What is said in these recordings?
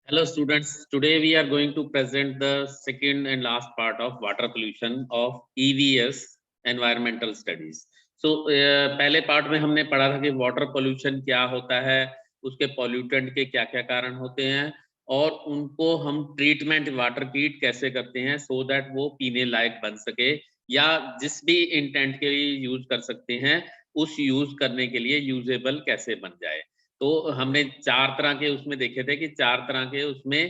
Hello students, today we are going to present the second and last part of water pollution of EVS environmental studies. So पहले part में हमने पढ़ा था कि water pollution क्या होता है, उसके पॉल्यूटेंट के क्या क्या कारण होते हैं और उनको हम ट्रीटमेंट वाटर ट्रीट कैसे करते हैं सो दैट वो पीने लायक बन सके या जिस भी इंटेंट के लिए यूज कर सकते हैं उस यूज करने के लिए यूजेबल कैसे बन जाए। तो हमने 4 तरह के उसमें देखे थे कि 4 तरह के उसमें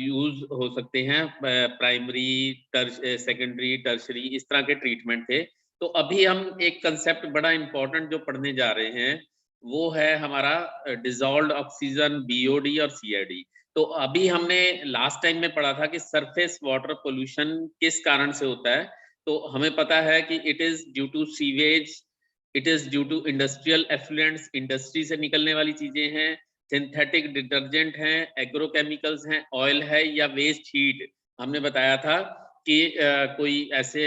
यूज़ हो सकते हैं प्राइमरी, सेकेंडरी, टर्शरी इस तरह के ट्रीटमेंट थे। तो अभी हम एक कांसेप्ट बड़ा इम्पोर्टेंट जो पढ़ने जा रहे हैं, वो है हमारा डिसॉल्व्ड ऑक्सीजन, बीओडी और सीआईडी। तो अभी हमने लास्ट टाइम में पढ़ा था कि सरफेस वाटर पोल्यूशन किस कारण से होता है। तो हमें पता है कि it is due to sewage, it is due to industrial effluents, industry से निकलने वाली चीजें हैं, सिंथेटिक डिटर्जेंट हैं, एग्रोकेमिकल्स हैं, ऑयल है या वेस्ट हीट। हमने बताया था कि कोई ऐसे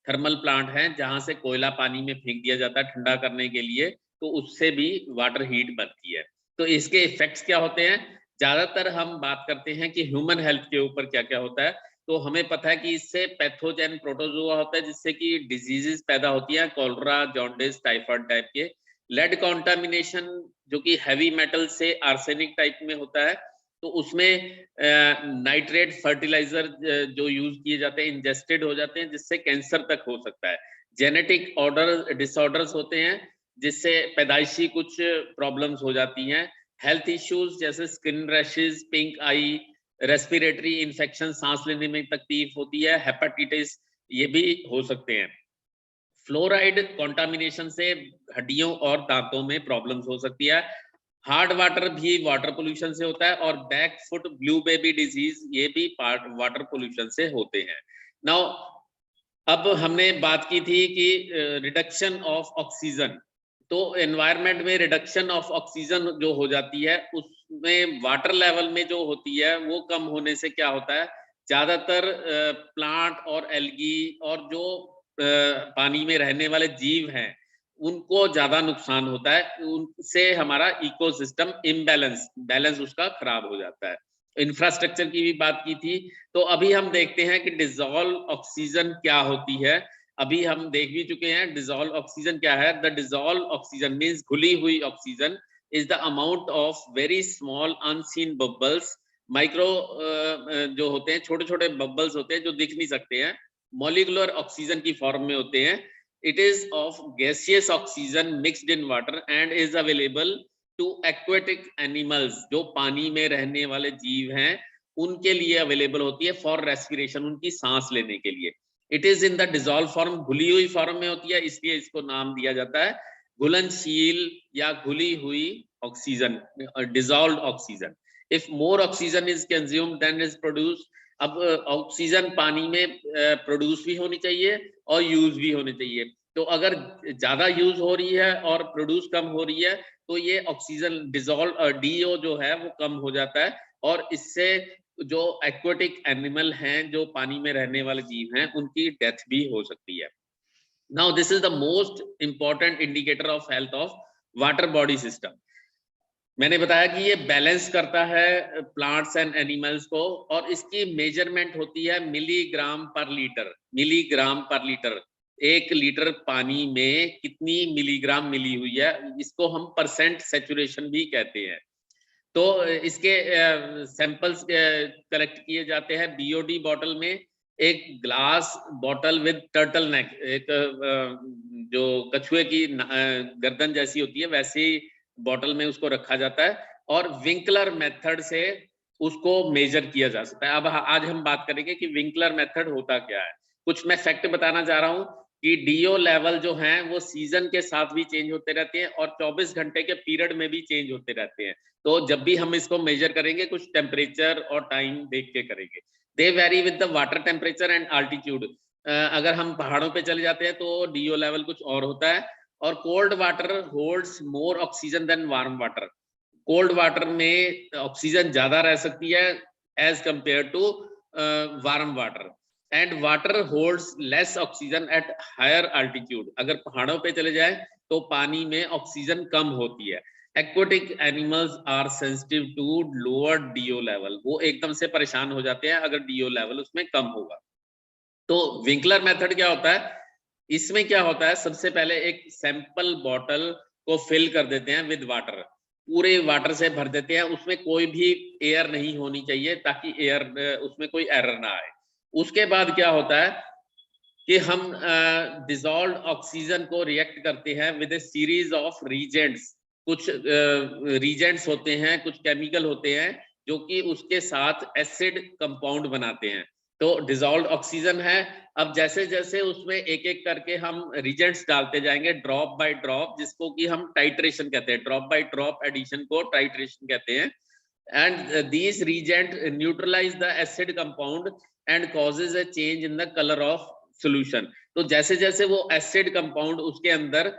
थर्मल प्लांट हैं जहां से कोयला पानी में फेंक दिया जाता है ठंडा करने के लिए, तो उससे भी वाटर हीट बनती है। तो इसके इफेक्ट्स क्या होते हैं? ज्यादातर हम बात करते हैं कि ह्यूमन हेल्थ के ऊपर क्या क्या होता है। तो हमें पता है कि इससे पैथोजेन प्रोटोजोआ होता है जिससे कि डिजीजेस पैदा होती हैं, कॉलरा, जॉन्डिस, टाइफाइड टाइप के। लेड कॉन्टामिनेशन जो कि हैवी मेटल से आर्सेनिक टाइप में होता है, तो उसमें नाइट्रेट फर्टिलाइजर जो यूज किए जाते हैं इंजेस्टेड हो जाते हैं जिससे कैंसर तक हो सकता है। जेनेटिक ऑर्डर डिसऑर्डर्स होते हैं जिससे पैदाइशी कुछ प्रॉब्लम्स हो जाती हैं। हेल्थ इश्यूज जैसे स्किन रैशेज, पिंक आई, रेस्पिरेटरी इन्फेक्शन, सांस लेने में तकलीफ होती है, हेपेटाइटिस ये भी हो सकते हैं। फ्लोराइड कंटामिनेशन से हड्डियों और दांतों में प्रॉब्लम्स हो सकती है। हार्ड वाटर भी वाटर पोल्यूशन से होता है और back foot blue baby disease ये भी पार्ट वाटर पोल्यूशन से होते हैं। नाउ अब हमने बात की थी कि रिडक्शन ऑफ ऑक्सीजन, तो एनवायरनमेंट में रिडक्शन ऑफ ऑक्सीजन जो हो जाती है उसमें वाटर लेवल में जो होती है वो कम होने से क्या होता है, ज्यादातर प्लांट और एल्गी और जो पानी में रहने वाले जीव हैं उनको ज्यादा नुकसान होता है, उनसे हमारा इकोसिस्टम इम्बैलेंस बैलेंस उसका खराब हो जाता है। इंफ्रास्ट्रक्चर की भी बात की थी। तो अभी हम देखते हैं कि डिसॉल्व ऑक्सीजन क्या होती है। अभी हम देख भी चुके हैं डिसॉल्व ऑक्सीजन क्या है। द डिसॉल्व ऑक्सीजन मींस घुली हुई oxygen is the amount of very small unseen bubbles, micro जो होते हैं छोटे छोटे बबल्स होते हैं जो दिख नहीं सकते हैं, मॉलिक्यूलर ऑक्सीजन की फॉर्म में होते हैं। It is of gaseous oxygen mixed in water and is available to aquatic animals, जो पानी में रहने वाले जीव हैं उनके लिए अवेलेबल होती है फॉर रेस्पिरेशन, उनकी सांस लेने के लिए। It is in the dissolve form, घुली हुई फॉर्म में होती है, इसलिए इसको नाम दिया जाता है घुलनशील या घुली हुई oxygen, dissolved oxygen. If more oxygen is consumed then is produce. अब ऑक्सीजन पानी में प्रोड्यूस भी होनी चाहिए और यूज भी होनी चाहिए। तो अगर ज्यादा यूज हो रही है और प्रोड्यूस कम हो रही है तो ये ऑक्सीजन डिसॉल्व डीओ जो है वो कम हो जाता है और इससे जो एक्वेटिक एनिमल हैं जो पानी में रहने वाले जीव हैं उनकी डेथ भी हो सकती है। Now this is the most important indicator of health of water body system. मैंने बताया कि ये बैलेंस करता है प्लांट्स एंड एनिमल्स को और इसकी मेजरमेंट होती है मिलीग्राम पर लीटर। मिलीग्राम पर लीटर, 1 लीटर पानी में कितनी मिलीग्राम मिली हुई है, इसको हम परसेंट सैचुरेशन भी कहते हैं। तो इसके सैंपल्स कलेक्ट किए जाते हैं बीओडी बॉटल में। एक glass bottle with turtle neck, एक जो कछुए की गर्दन जैसी होती है वैसी बॉटल में उसको रखा जाता है और विंकलर मेथड से उसको मेजर किया जा सकता है। अब आज हम बात करेंगे कि विंकलर मेथड होता क्या है। कुछ मैं फैक्ट बताना चाह रहा हूँ कि डीओ लेवल जो हैं वो सीजन के साथ भी चेंज होते रहते हैं और 24 घंटे के पीरियड में भी चेंज होते रहते हैं। तो जब भी हम इसको मेजर करेंगे कुछ टेम्परेचर और टाइम देख के करेंगे। They vary with the water temperature and altitude. अगर हम पहाड़ों पे चले जाते हैं तो डीओ लेवल कुछ और होता है। और cold water holds more oxygen then warm water. Cold water में ऑक्सीजन ज्यादा रह सकती है as compare to warm water. And water holds less oxygen at higher altitude. अगर पहाड़ों पे चले जाए तो पानी में ऑक्सीजन कम होती है। Aquatic animals are sensitive to lower DO level, वो एकदम से परेशान हो जाते हैं अगर डीओ लेवल उसमें कम होगा। तो विंकलर मेथड क्या होता है, इसमें क्या होता है, सबसे पहले एक सैंपल बॉटल को फिल कर देते हैं विद वाटर, पूरे वाटर से भर देते हैं, उसमें कोई भी एयर नहीं होनी चाहिए ताकि एयर उसमें कोई एरर ना आए। उसके बाद क्या होता है कि हम डिसॉल्व्ड ऑक्सीजन को रिएक्ट करते हैं with A series of Regents, कुछ रीजेंट्स होते हैं, कुछ केमिकल होते हैं जो कि उसके साथ एसिड कंपाउंड बनाते हैं। तो डिसॉल्व्ड ऑक्सीजन है, अब जैसे जैसे उसमें एक एक करके हम रिजेंट्स डालते जाएंगे ड्रॉप बाय ड्रॉप, जिसको कि हम टाइट्रेशन कहते हैं, ड्रॉप बाय ड्रॉप एडिशन को टाइट्रेशन कहते हैं। And these reagent neutralize the acid compound and causes a change in the color of solution। तो जैसे जैसे वो एसिड कंपाउंड उसके अंदर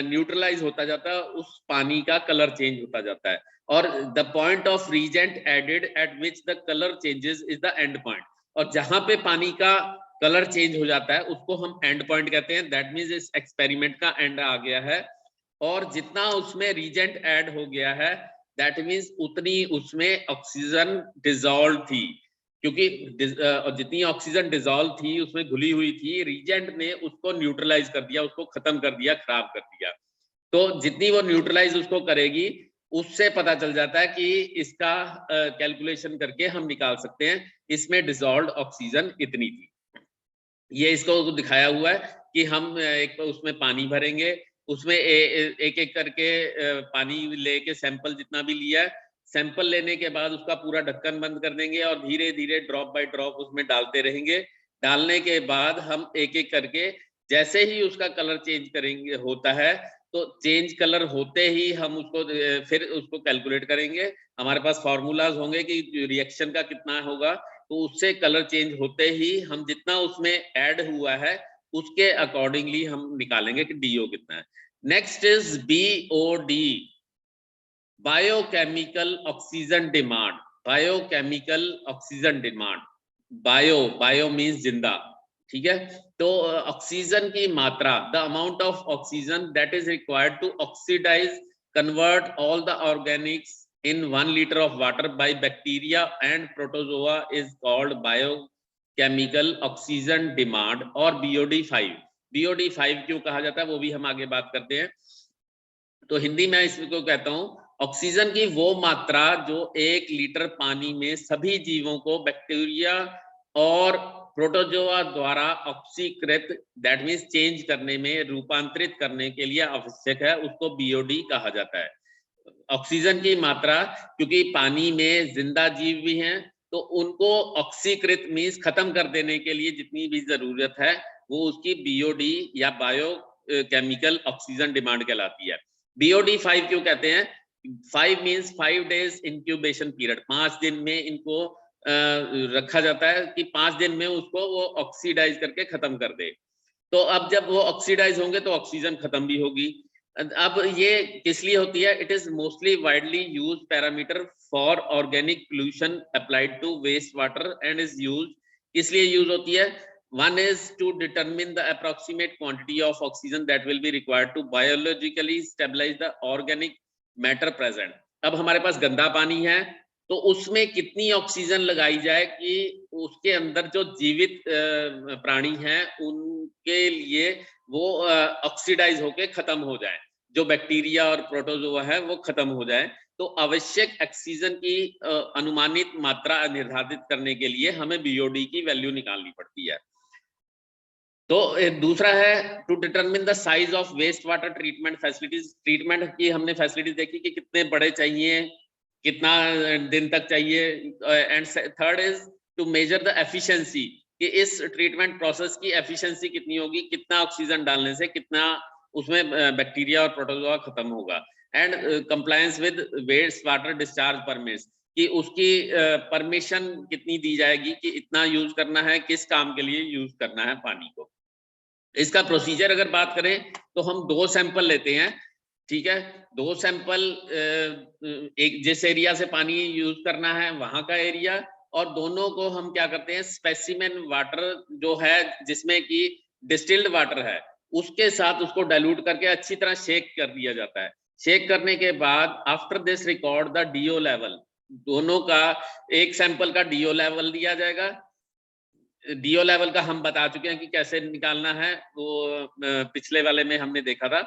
न्यूट्रलाइज होता जाता है, उस पानी का कलर चेंज होता जाता है। और the point of reagent added at which the colour changes is the end point, और जहां पे पानी का कलर चेंज हो जाता है उसको हम एंड पॉइंट कहते हैं। दैट मीन्स इस एक्सपेरिमेंट का एंड आ गया है, और जितना उसमें रीजेंट ऐड हो गया है दैट मीन्स उतनी उसमें ऑक्सीजन डिसॉल्व थी, क्योंकि जितनी ऑक्सीजन डिसॉल्व थी उसमें घुली हुई थी, रीजेंट ने उसको न्यूट्रलाइज कर दिया, उसको खत्म कर दिया, खराब कर दिया। तो जितनी वो न्यूट्रलाइज उसको करेगी उससे पता चल जाता है कि इसका कैलकुलेशन करके हम निकाल सकते हैं इसमें डिसॉल्व्ड ऑक्सीजन इतनी थी। ये इसको दिखाया हुआ है कि हम एक उसमें पानी भरेंगे, उसमें एक एक करके पानी लेके सैंपल जितना भी लिया है, सैंपल लेने के बाद उसका पूरा ढक्कन बंद कर देंगे और धीरे धीरे ड्रॉप बाय ड्रॉप उसमें डालते रहेंगे। डालने के बाद हम एक एक करके जैसे ही उसका कलर चेंज करेंगे होता है, तो चेंज कलर होते ही हम उसको फिर उसको कैलकुलेट करेंगे। हमारे पास फॉर्मूलाज होंगे कि रिएक्शन का कितना होगा, तो उससे कलर चेंज होते ही हम जितना उसमें ऐड हुआ है उसके अकॉर्डिंगली हम निकालेंगे कि डीओ कितना है। Next is BOD, biochemical oxygen demand. Biochemical oxygen demand, bio means जिंदा, ठीक है। तो ऑक्सीजन की मात्रा, the amount of oxygen that is required to oxidise convert all the organics in 1 liter of water by bacteria and protozoa is called biochemical oxygen demand और BOD5। BOD5 क्यों कहा जाता है वो भी हम आगे बात करते हैं। तो हिंदी में इसको कहता हूं ऑक्सीजन की वो मात्रा जो 1 लीटर पानी में सभी जीवों को बैक्टीरिया और प्रोटोजोआ द्वारा ऑक्सीकृत, दैट मीन्स चेंज करने में, रूपांतरित करने के लिए आवश्यक है, उसको BOD कहा जाता है। ऑक्सीजन की मात्रा, क्योंकि पानी में जिंदा जीव भी हैं तो उनको ऑक्सीकृत मीन्स खत्म कर देने के लिए जितनी भी जरूरत है वो उसकी BOD या बायो केमिकल ऑक्सीजन डिमांड कहलाती है। BOD5 क्यों कहते हैं? 5 मीन्स 5 डेज इंक्यूबेशन पीरियड, 5 दिन में इनको रखा जाता है कि 5 दिन में उसको वो ऑक्सीडाइज करके खत्म कर दे। तो अब जब वो ऑक्सीडाइज होंगे तो ऑक्सीजन खत्म भी होगी। अब ये किस लिए होती है? It is mostly widely use parameter for organic pollution applied to waste water and is use, इसलिए यूज होती है। One is to determine the approximate quantity of oxygen that will be required to biologically stabilise the organic matter present. अब हमारे पास गंदा पानी है तो उसमें कितनी ऑक्सीजन लगाई जाए कि उसके अंदर जो जीवित प्राणी हैं उनके लिए वो ऑक्सीडाइज होके खत्म हो जाए, जो बैक्टीरिया और प्रोटोजोआ है वो खत्म हो जाए। तो आवश्यक ऑक्सीजन की अनुमानित मात्रा निर्धारित करने के लिए हमें BOD की वैल्यू निकालनी पड़ती है। तो दूसरा है to determine the size of waste water treatment facilities. Treatment की हमने फैसिलिटीज देखी कि कितने बड़े चाहिए, कितना दिन तक चाहिए। And third is to measure the efficiency, कि इस ट्रीटमेंट प्रोसेस की एफिशिएंसी कितनी होगी, कितना ऑक्सीजन डालने से कितना उसमें बैक्टीरिया और प्रोटोजोआ खत्म होगा। And compliance with waste water discharge permits, कि उसकी परमिशन कितनी दी जाएगी कि इतना यूज करना है, किस काम के लिए यूज करना है पानी को। इसका प्रोसीजर अगर बात करें तो हम 2 सैंपल लेते हैं, ठीक है। 2 सैंपल, एक जिस एरिया से पानी यूज करना है वहां का एरिया, और दोनों को हम क्या करते हैं, स्पेसिमेन वाटर जो है जिसमें कि डिस्टिल्ड वाटर है उसके साथ उसको डाइल्यूट करके अच्छी तरह शेक कर दिया जाता है। चेक करने के बाद after this record the DO level, दोनों का एक सैंपल का डीओ लेवल दिया जाएगा। डीओ लेवल का हम बता चुके हैं कि कैसे निकालना है, वो पिछले वाले में हमने देखा था।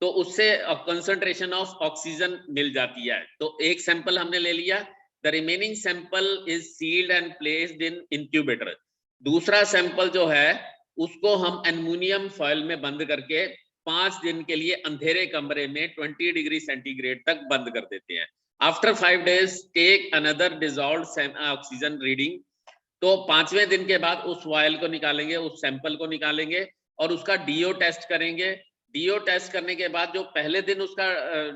तो उससे कंसंट्रेशन ऑफ ऑक्सीजन मिल जाती है। तो एक सैंपल हमने ले लिया, the remaining sample is sealed and placed in incubator. दूसरा सैंपल जो है उसको हम एल्युमिनियम फॉयल में बंद करके 5 दिन के लिए अंधेरे कमरे में 20 डिग्री सेंटीग्रेड तक बंद कर देते हैं। After 5 days take another dissolved oxygen reading. तो 5वें दिन के बाद उस वायल को निकालेंगे, उस सैंपल को निकालेंगे और उसका डीओ टेस्ट करेंगे। डीओ टेस्ट करने के बाद जो पहले दिन उसका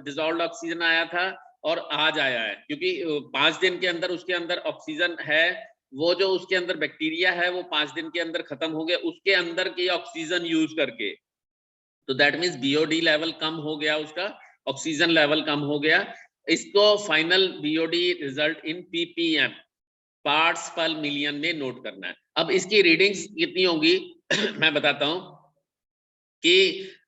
डिसॉल्व्ड ऑक्सीजन आया था और आज आया है, क्योंकि 5 दिन के अंदर उसके अंदर ऑक्सीजन है, वो जो उसके अंदर बैक्टीरिया है वो 5 दिन के अंदर खत्म हो गए उसके अंदर की ऑक्सीजन यूज करके। तो दैट मीन्स बीओडी लेवल कम हो गया, उसका ऑक्सीजन लेवल कम हो गया। इसको final BOD result in PPM, parts पर मिलियन में नोट करना है। अब इसकी रीडिंग्स कितनी होंगी मैं बताता हूं कि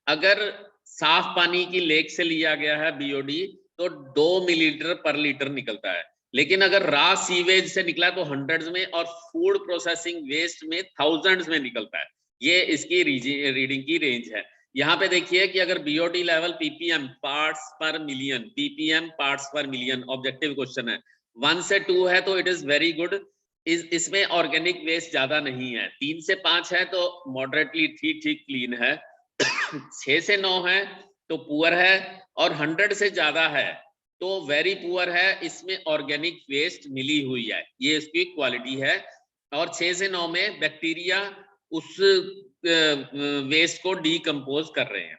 अगर साफ पानी की लेक से लिया गया है बीओडी तो 2 मिलीलीटर पर लीटर निकलता है, लेकिन अगर रॉ सीवेज से निकला तो हंड्रेड्स में और फूड प्रोसेसिंग वेस्ट में थाउजेंड्स में निकलता है। ये इसकी रीडिंग की रेंज है। यहाँ पे देखिए कि अगर बीओडी लेवल पीपीएम पार्ट्स पर मिलियन, पीपीएम पार्ट्स पर मिलियन ऑब्जेक्टिव क्वेश्चन है, 1 से 2 है तो इट इज वेरी गुड, इसमें ऑर्गेनिक वेस्ट ज्यादा नहीं है। 3 से 5 है तो मॉडरेटली ठीक ठीक क्लीन है। 6 से 9 है तो पुअर है, और 100 से ज्यादा है तो वेरी पुअर है, इसमें ऑर्गेनिक वेस्ट मिली हुई है, ये इसकी क्वालिटी है। और 6 से 9 में बैक्टीरिया उस वेस्ट को डीकंपोज कर रहे हैं।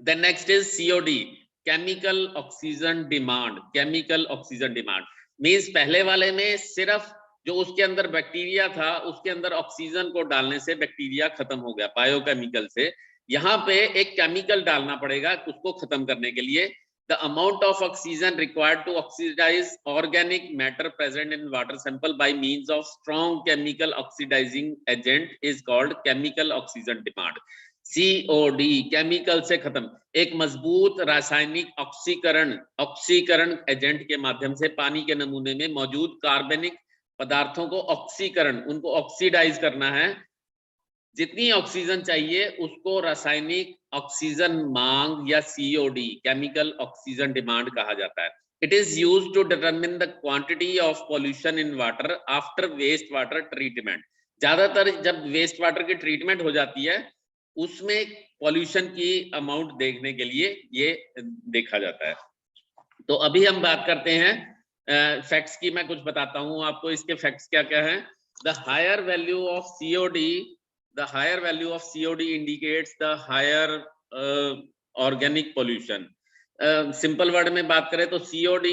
The next is COD, chemical oxygen demand. Chemical oxygen demand means पहले वाले में सिर्फ जो उसके अंदर बैक्टीरिया था उसके अंदर ऑक्सीजन को डालने से बैक्टीरिया खत्म हो गया बायोकेमिकल से। यहाँ पे एक केमिकल डालना पड़ेगा उसको खत्म करने के लिए। The amount of oxygen required to oxidise organic matter present in water sample by means of strong chemical oxidising agent is called chemical oxygen demand. COD, chemical से खत्म, एक मजबूत रासायनिक ऑक्सीकरण एजेंट के माध्यम से पानी के नमूने में मौजूद कार्बनिक पदार्थों को ऑक्सीकरण, उनको ऑक्सीडाइज करना है। जितनी ऑक्सीजन चाहिए उसको रासायनिक ऑक्सीजन मांग या सीओडी, केमिकल ऑक्सीजन डिमांड कहा जाता है। It is used to determine the quantity of pollution in water after waste water treatment. ज्यादातर जब वेस्ट वाटर की ट्रीटमेंट हो जाती है उसमें पॉल्यूशन की अमाउंट देखने के लिए ये देखा जाता है। तो अभी हम बात करते हैं फैक्ट्स की। मैं कुछ बताता हूं आपको, इसके फैक्ट्स क्या क्या हैं। The higher value of COD, the higher value of COD indicates the higher organic pollution। Simple word में बात करें तो COD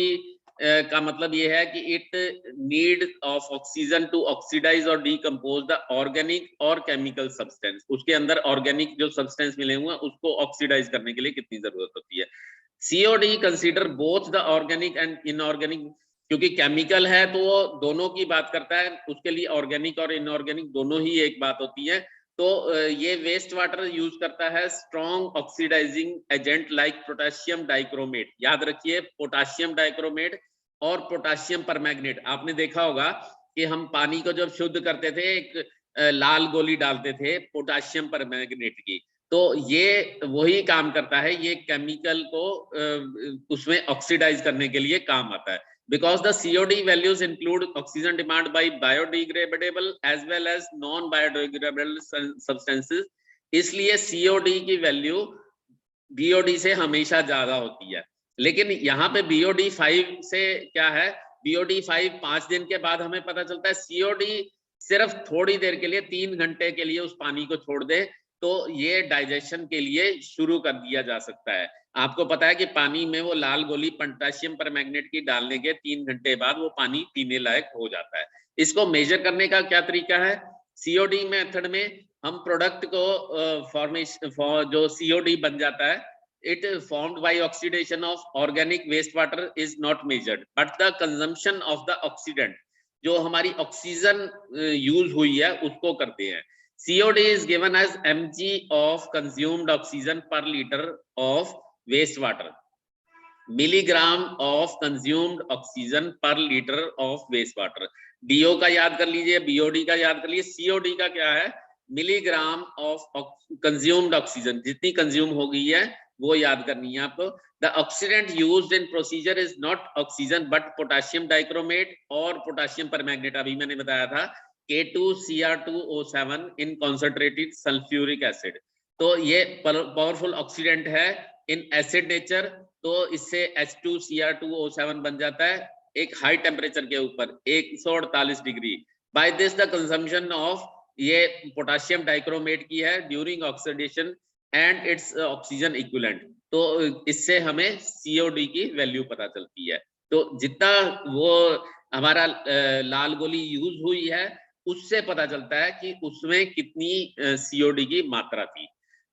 का मतलब ये है कि it need of oxygen to oxidise और डीकंपोज द ऑर्गेनिक और केमिकल सब्सटेंस। उसके अंदर ऑर्गेनिक जो सब्सटेंस मिले हुए हैं उसको ऑक्सीडाइज करने के लिए कितनी जरूरत होती है। COD consider both the organic and inorganic, क्योंकि केमिकल है तो वो दोनों की बात करता है, उसके लिए ऑर्गेनिक और इनऑर्गेनिक दोनों ही एक बात होती है। तो ये वेस्ट वाटर यूज करता है strong oxidising agent like potassium dichromate. याद रखिए पोटेशियम डाइक्रोमेट और पोटेशियम परमैंगनेट। आपने देखा होगा कि हम पानी को जब शुद्ध करते थे एक लाल गोली डालते थे पोटेशियम परमैंगनेट की, तो ये वही काम करता है, ये केमिकल को उसमें ऑक्सीडाइज करने के लिए काम आता है। Because the COD values include oxygen demand by biodegradable as well as non-biodegradable substances, इसलिए COD की वैल्यू BOD से हमेशा ज्यादा होती है। लेकिन यहाँ पे BOD 5 से क्या है, BOD 5 5 दिन के बाद हमें पता चलता है COD सिर्फ थोड़ी देर के लिए 3 घंटे के लिए उस पानी को छोड़ दे तो ये डाइजेशन के लिए शुरू कर दिया जा सकता है। आपको पता है कि पानी में वो लाल गोली पोटेशियम परमैंगनेट की डालने के 3 घंटे बाद वो पानी पीने लायक हो जाता है। इसको मेजर करने का क्या तरीका है, COD मेथड में हम प्रोडक्ट को फॉर्मेशन जो COD बन जाता है, it formed by oxidation of organic waste water is not measured but the consumption of the oxidant, जो हमारी ऑक्सीजन यूज हुई है उसको करते हैं। COD is given as mg of consumed oxygen per liter of waste water। Milligram of consumed oxygen पर litre of waste water. DO का याद कर लीजिए, बीओडी का याद कर लीजिए, सीओडी का क्या है, मिलीग्राम ऑफ कंज्यूम्ड ऑक्सीजन, जितनी कंज्यूम हो गई है वो याद करनी है आपको। The oxidant used in procedure is not oxygen but potassium dichromate और पोटेशियम परमैंगनेट, अभी मैंने बताया था K2Cr2O7 इन कॉन्सेंट्रेटेड सल्फ्यूरिक एसिड। तो ये पावरफुल ऑक्सीडेंट है इन एसिड नेचर, तो इससे H2Cr2O7 बन जाता है एक हाई टेम्परेचर के ऊपर 148 degree. By this the consumption of, ये पोटेशियम डाइक्रोमेट की है, during oxidation and its oxygen equivalent, तो इससे हमें COD की वैल्यू पता चलती है। तो जितना वो हमारा लाल गोली यूज हुई है उससे पता चलता है कि उसमें कितनी COD की मात्रा थी।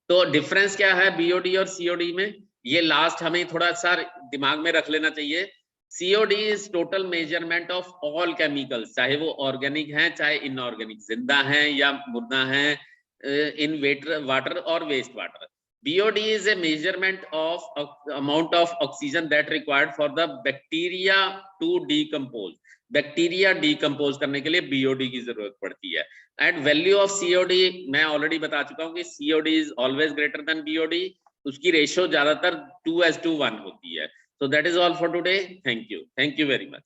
तो डिफरेंस क्या है BOD और COD में, ये लास्ट हमें थोड़ा सा दिमाग में रख लेना चाहिए। COD is total measurement of all chemicals, चाहे वो ऑर्गेनिक हैं चाहे इनऑर्गेनिक, जिंदा हैं या मुर्दा हैं, इन वाटर और waste water. BOD is a measurement of amount of oxygen that required for the bacteria to decompose. Bacteria decompose करने के लिए BOD की जरूरत पड़ती है। एंड वैल्यू ऑफ COD मैं ऑलरेडी बता चुका हूँ कि COD is always greater than BOD, उसकी रेशियो ज्यादातर 2:1 होती है। So that is all for today. Thank you very much.